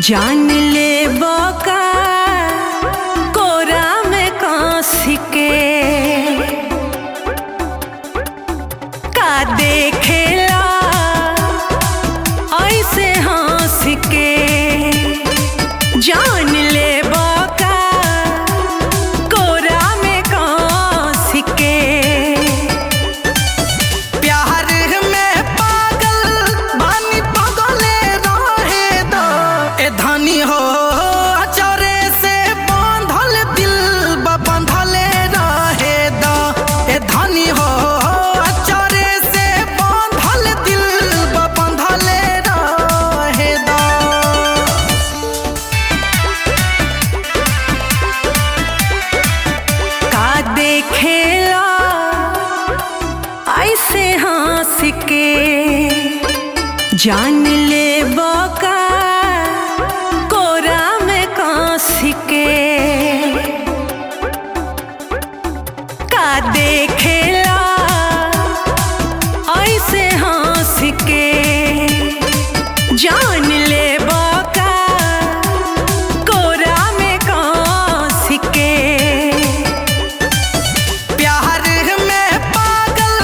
जान ले बका कोरा में कांस के का देखेला ऐसे हंस के। जान ले बका कोरा में कांस के। प्यार में पागल बानी पगले रहे दो ए धनी हो अचरे से बांधल दिल बंधले रहे दो ए धनी हो अचरे से बांधल दिल बंधले रहे दो। का देखेला ऐसे हंस के। जान ले बका कोरा में कांस के का देखेला ऐसे हंस के। जान ले बका कोरा में कांस के। प्यार में पागल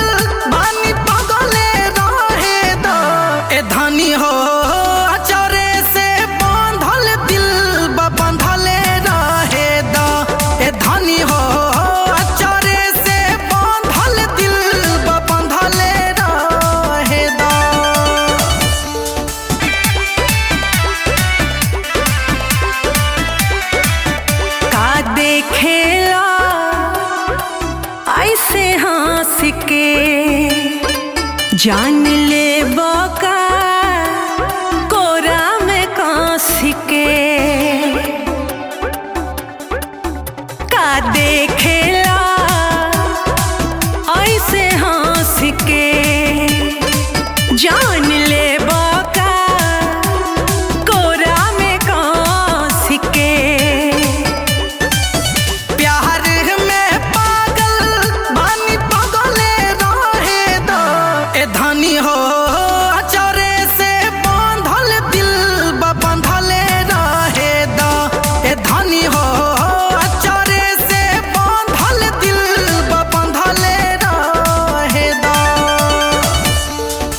बानी पगले रहे दो ए धनी हो अचरे से बांधल दिल बंधले रहे दो ए धनी हो अचरे से बांधल दिल बंधले रहे दो। का देखेला ऐसे हंस के। जान